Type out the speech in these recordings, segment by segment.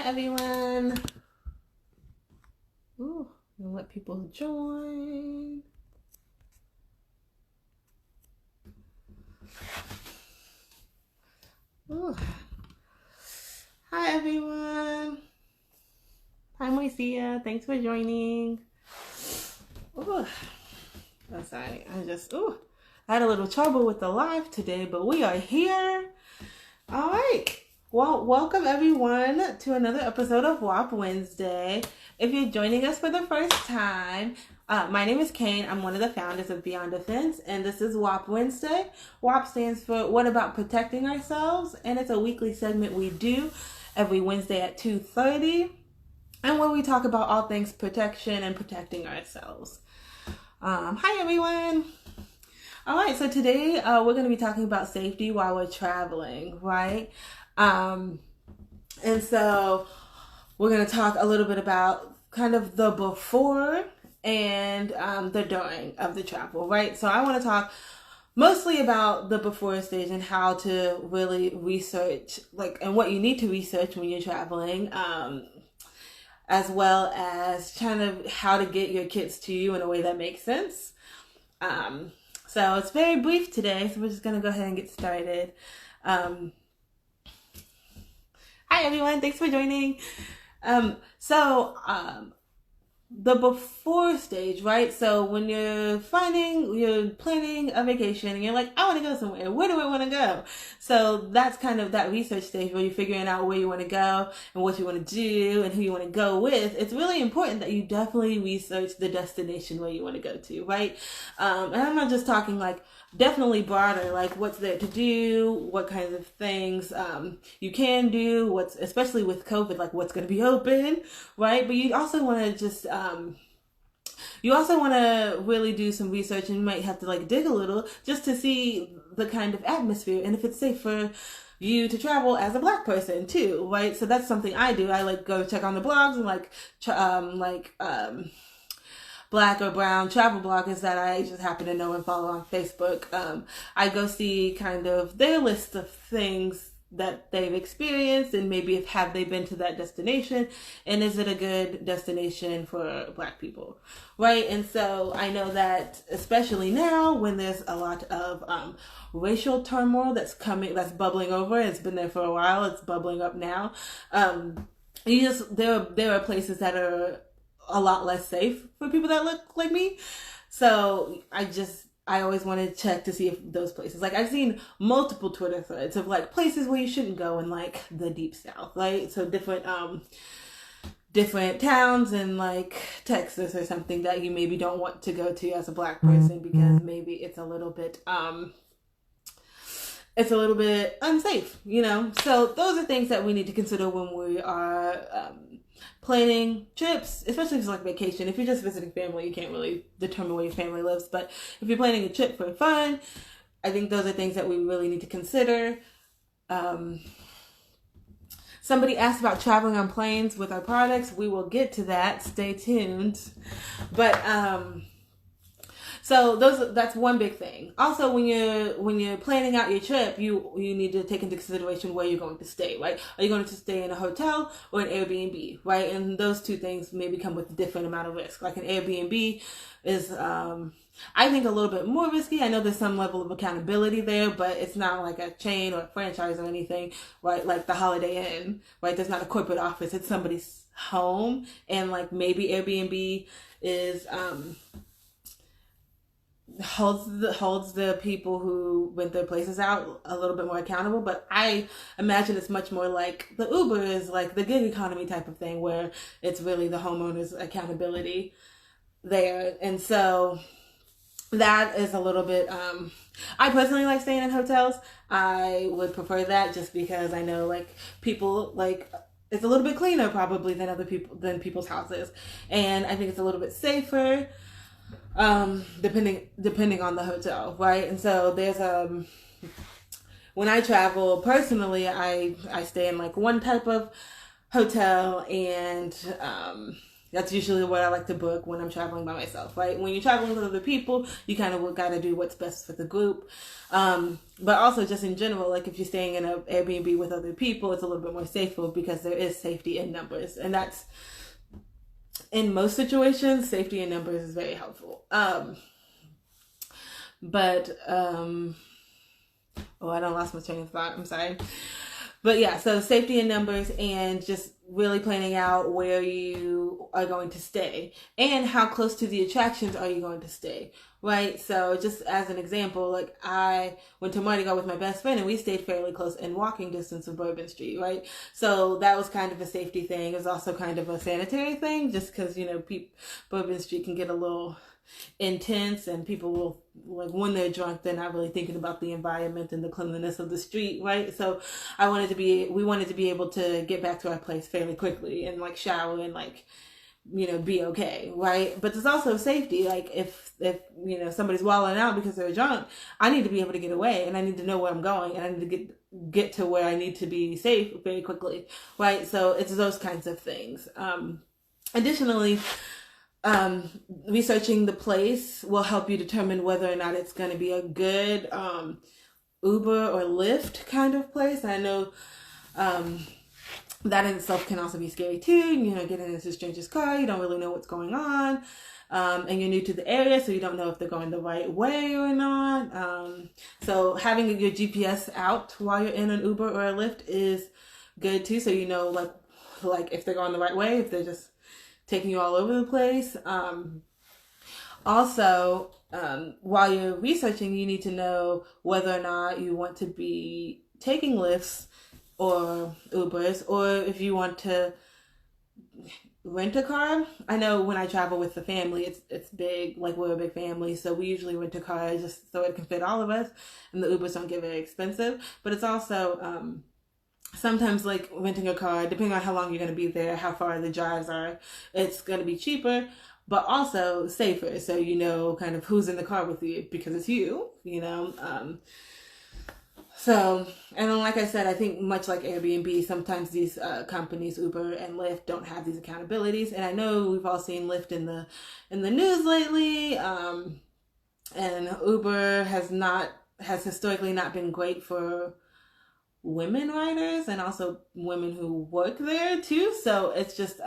everyone. Ooh, I'm gonna let people join. Ooh. Hi everyone. Hi Moisia. Thanks for joining. Ooh. I'm sorry. I had a little trouble with the live today, but we are here. All right. Well, welcome everyone to another episode of WAP Wednesday. If you're joining us for the first time, my name is Kane. I'm one of the founders of Beyond Defense, and this is WAP Wednesday. WAP stands for What About Protecting Ourselves, and it's a weekly segment we do every Wednesday at 2:30, and where we talk about all things protection and protecting ourselves. Hi everyone. All right, so today we're going to be talking about safety while we're traveling, right? And so we're going to talk a little bit about kind of the before and the during of the travel, right? So I want to talk mostly about the before stage and how to really research, and what you need to research when you're traveling, as well as kind of how to get your kids to you in a way that makes sense. So it's very brief today, so we're just going to go ahead and get started. Hi everyone, thanks for joining. The before stage, right? So when you're planning a vacation and you're like, I want to go somewhere. Where do I want to go? So that's kind of that research stage where you're figuring out where you want to go and what you want to do and who you want to go with. It's really important that you definitely research the destination where you want to go to, right? And I'm not just talking definitely broader, what's there to do, what kinds of things you can do, especially with COVID, what's going to be open, right? But you also want to just really do some research, and you might have to dig a little just to see the kind of atmosphere and if it's safe for you to travel as a Black person too, right? So that's something I do. I go check on the blogs and Black or brown travel bloggers that I just happen to know and follow on Facebook. I go see kind of their list of things that they've experienced, and maybe have they been to that destination, and is it a good destination for Black people, right? And so I know that especially now when there's a lot of racial turmoil that's bubbling over. It's been there for a while. It's bubbling up now. There are places that are a lot less safe for people that look like me. So I always want to check to see if those places, I've seen multiple Twitter threads of places where you shouldn't go in the deep South, right? So different towns in Texas or something that you maybe don't want to go to as a Black person because maybe it's a little bit unsafe, So those are things that we need to consider when we are planning trips, especially if it's vacation. If you're just visiting family, you can't really determine where your family lives. But if you're planning a trip for fun, I think those are things that we really need to consider. Somebody asked about traveling on planes with our products. We will get to that. Stay tuned. But so that's one big thing. Also, when you're planning out your trip, you need to take into consideration where you're going to stay, right? Are you going to stay in a hotel or an Airbnb, right? And those two things maybe come with a different amount of risk. An Airbnb is, I think, a little bit more risky. I know there's some level of accountability there, but it's not like a chain or a franchise or anything, right? Like the Holiday Inn, right? There's not a corporate office. It's somebody's home, and maybe Airbnb is holds the people who rent their places out a little bit more accountable. But I imagine it's much more like the Uber is, the gig economy type of thing, where it's really the homeowner's accountability there. And so that is a little bit, I personally like staying in hotels. I would prefer that just because I know people it's a little bit cleaner probably than people's houses, and I think it's a little bit safer, depending on the hotel, right? And so there's when I travel personally, I stay in one type of hotel, and That's usually what I like to book when I'm traveling by myself, right? When you're traveling with other people, you kind of got to do what's best for the group. But also just in general, like if you're staying in an Airbnb with other people, it's a little bit more safer because there is safety in numbers. And that's, in most situations, safety in numbers is very helpful. Oh, I don't lost my train of thought. I'm sorry. But yeah, so safety in numbers and just really planning out where you are going to stay and how close to the attractions are you going to stay, right? So just as an example, like I went to Mardi Gras with my best friend and we stayed fairly close in walking distance of Bourbon Street, right? So that was kind of a safety thing. It was also kind of a sanitary thing just because, Bourbon Street can get a little intense and people will, like, when they're drunk, they're not really thinking about the environment and the cleanliness of the street, right? So we wanted to be able to get back to our place fairly quickly and like shower and like, be okay, right? But there's also safety. Like if somebody's wilding out because they're drunk, I need to be able to get away and I need to know where I'm going and I need to get to where I need to be safe very quickly, right? So it's those kinds of things. Additionally, researching the place will help you determine whether or not it's going to be a good Uber or Lyft kind of place. And I know that in itself can also be scary too. Getting into a stranger's car, you don't really know what's going on. And you're new to the area, so you don't know if they're going the right way or not. So having your GPS out while you're in an Uber or a Lyft is good too. So like if they're going the right way, if they're just taking you all over the place. Also, while you're researching, you need to know whether or not you want to be taking Lyfts or Ubers, or if you want to rent a car. I know when I travel with the family, it's big, like we're a big family, so we usually rent a car just so it can fit all of us, and the Ubers don't get very expensive. But it's also sometimes like renting a car, depending on how long you're going to be there, how far the drives are, it's going to be cheaper, but also safer. So kind of who's in the car with you because it's you, So, and then like I said, I think much like Airbnb, sometimes these companies, Uber and Lyft, don't have these accountabilities. And I know we've all seen Lyft in the news lately, and Uber has historically not been great for women riders and also women who work there too. So it's just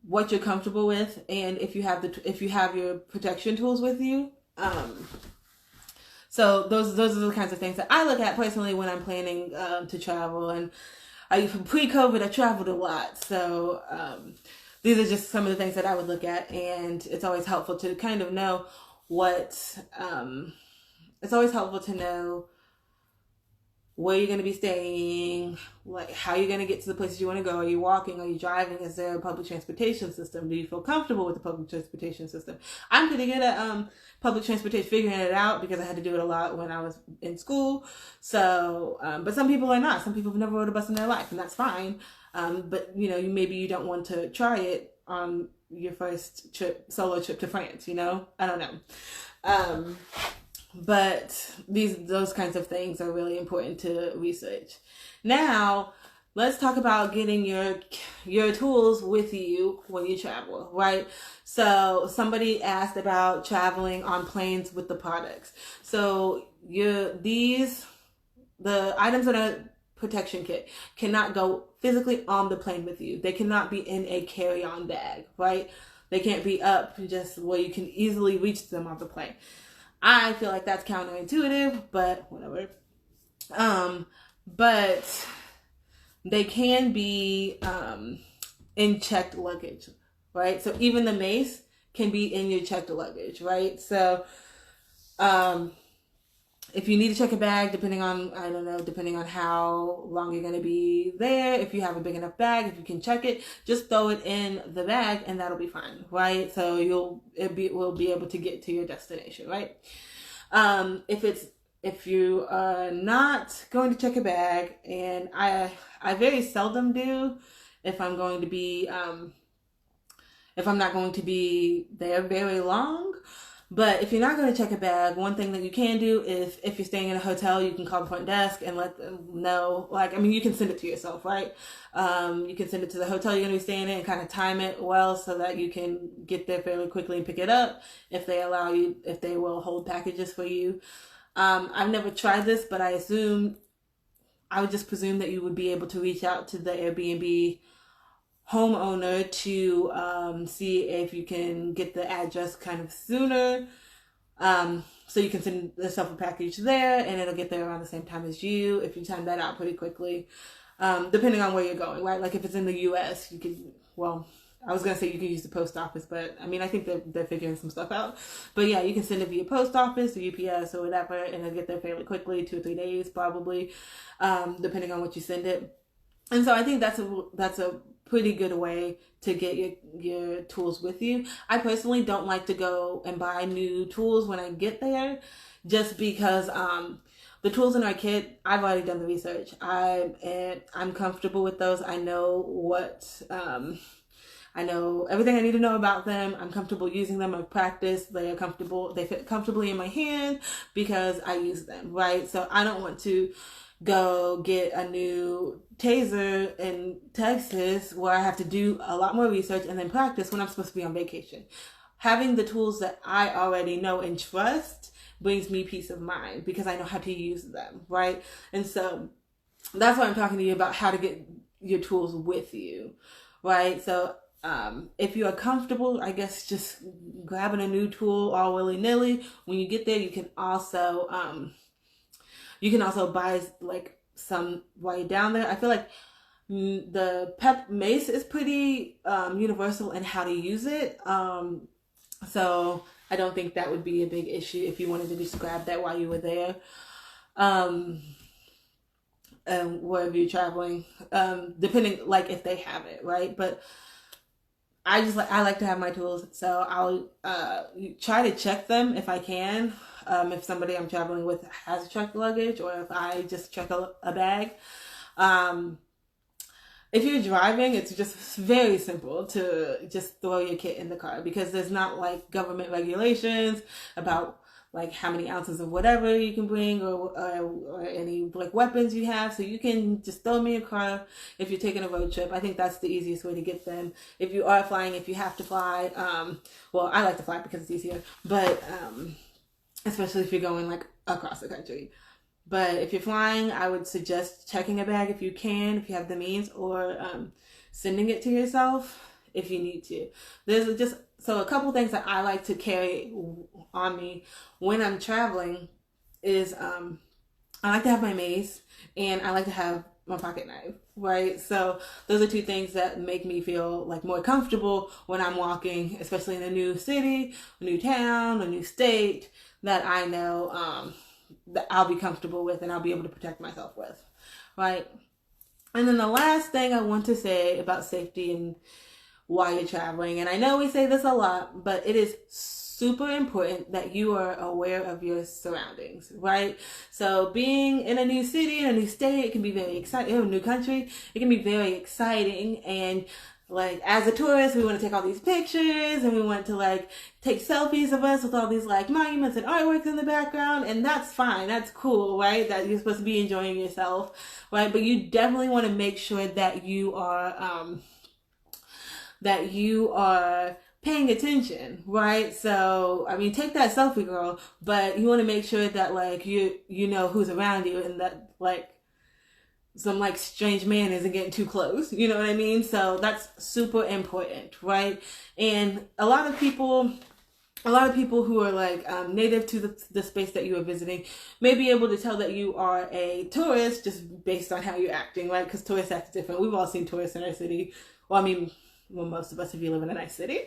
what you're comfortable with, and if you have your protection tools with you. So those are the kinds of things that I look at personally when I'm planning to travel. And pre-COVID, I traveled a lot, so these are just some of the things that I would look at, and it's always helpful to kind of know it's always helpful to know where you're going to be staying, like how you're going to get to the places you want to go. Are you walking? Are you driving? Is there a public transportation system? Do you feel comfortable with the public transportation system? I'm pretty good at public transportation, figuring it out because I had to do it a lot when I was in school. So, but some people are not. Some people have never rode a bus in their life, and that's fine. But maybe you don't want to try it on your first solo trip to France. I don't know. But those kinds of things are really important to research. Now, let's talk about getting your tools with you when you travel, right? So somebody asked about traveling on planes with the products. So the items in a protection kit cannot go physically on the plane with you. They cannot be in a carry-on bag, right? They can't be up just where you can easily reach them on the plane. I feel like that's counterintuitive, but whatever. But they can be in checked luggage, right? So even the mace can be in your checked luggage, right? So if you need to check a bag, depending on how long you're going to be there, if you have a big enough bag, if you can check it, just throw it in the bag and that'll be fine, right? So we'll be able to get to your destination, right? If you are not going to check a bag, and I very seldom do, if I'm going to be, if I'm not going to be there very long, But if you're not going to check a bag, one thing that you can do is if you're staying in a hotel, you can call the front desk and let them know. Like, I mean, you can send it to yourself, right? You can send it to the hotel you're going to be staying in and kind of time it well so that you can get there fairly quickly and pick it up if they allow you, if they will hold packages for you. I've never tried this, but I would just presume that you would be able to reach out to the Airbnb homeowner to see if you can get the address kind of sooner, so you can send yourself a package there and it'll get there around the same time as you if you time that out pretty quickly, depending on where you're going, right? Like if it's in the US, you can, well, I was gonna say you can use the post office, but I mean, I think they're figuring some stuff out. But yeah, you can send it via post office or UPS or whatever, and it'll get there fairly quickly, 2 or 3 days probably, depending on what you send it. And so I think that's a pretty good way to get your tools with you. I personally don't like to go and buy new tools when I get there, just because the tools in our kit, I've already done the research. I'm comfortable with those. I know I know everything I need to know about them. I'm comfortable using them. I've practiced. They fit comfortably in my hand because I use them, right? So I don't want to go get a new taser in Texas where I have to do a lot more research and then practice when I'm supposed to be on vacation. Having the tools that I already know and trust brings me peace of mind because I know how to use them, right? And so that's why I'm talking to you about how to get your tools with you, right? So if you are comfortable, I guess just grabbing a new tool all willy-nilly, when you get there, you can also buy like some while you're down there. I feel like the pep mace is pretty universal in how to use it. So I don't think that would be a big issue if you wanted to just grab that while you were there. And wherever you're traveling, depending, like if they have it, right? But I like to have my tools, so I'll try to check them if I can. If somebody I'm traveling with has checked luggage, or if I just check a bag. If you're driving, it's just very simple to just throw your kit in the car because there's not like government regulations about like how many ounces of whatever you can bring or any like weapons you have. So you can just throw them in your car if you're taking a road trip. I think that's the easiest way to get them. If you are flying, if you have to fly, well, I like to fly because it's easier, but especially if you're going like across the country. But if you're flying, I would suggest checking a bag if you can, if you have the means, or sending it to yourself if you need to. There's just a couple things that I like to carry on me when I'm traveling is I like to have my mace and I like to have my pocket knife, right? So those are two things that make me feel like more comfortable when I'm walking, especially in a new city, a new town, a new state that I know that I'll be comfortable with and I'll be able to protect myself with, right? And then the last thing I want to say about safety and while you're traveling, and I know we say this a lot, but it is super important that you are aware of your surroundings, right? So being in a new city, in a new state, it can be very exciting. In a new country, it can be very exciting. And like as a tourist, we want to take all these pictures and we want to like take selfies of us with all these like monuments and artworks in the background, and that's fine, that's cool, right? That you're supposed to be enjoying yourself, right? But you definitely want to make sure that you are paying attention, right? So I mean, take that selfie, girl, but you want to make sure that like you know who's around you and that like some like strange man isn't getting too close. You know what I mean? So that's super important, right? And a lot of people who are like native to the space that you are visiting may be able to tell that you are a tourist just based on how you're acting, right? Because tourists act different. We've all seen tourists in our city. Well, I mean, most of us, if you live in a nice city,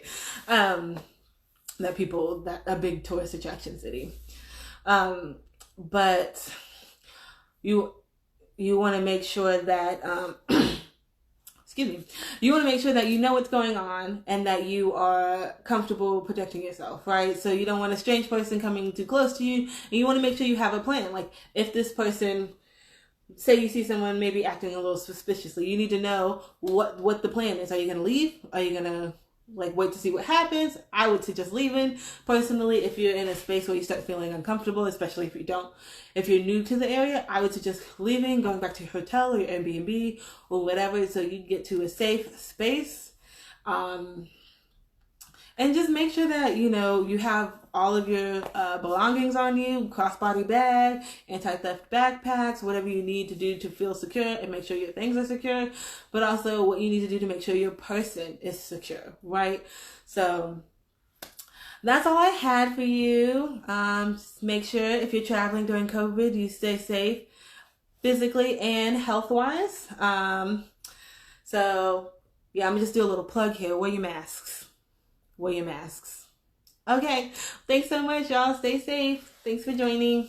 that a big tourist attraction city. But you want to make sure that, you want to make sure that you know what's going on and that you are comfortable protecting yourself, right? So you don't want a strange person coming too close to you, and you want to make sure you have a plan. Like if this person, say you see someone maybe acting a little suspiciously, you need to know what the plan is. Are you going to leave? Are you going to like wait to see what happens. I would suggest leaving. Personally, if you're in a space where you start feeling uncomfortable, especially if you're new to the area, I would suggest leaving, going back to your hotel or your Airbnb or whatever, so you get to a safe space. And just make sure that, you have all of your belongings on you, crossbody bag, anti-theft backpacks, whatever you need to do to feel secure and make sure your things are secure, but also what you need to do to make sure your person is secure, right? So that's all I had for you. Just make sure if you're traveling during COVID, you stay safe physically and health-wise. So yeah, I'm gonna just do a little plug here. Wear your masks. Wear your masks. Okay. Thanks so much, y'all. Stay safe. Thanks for joining.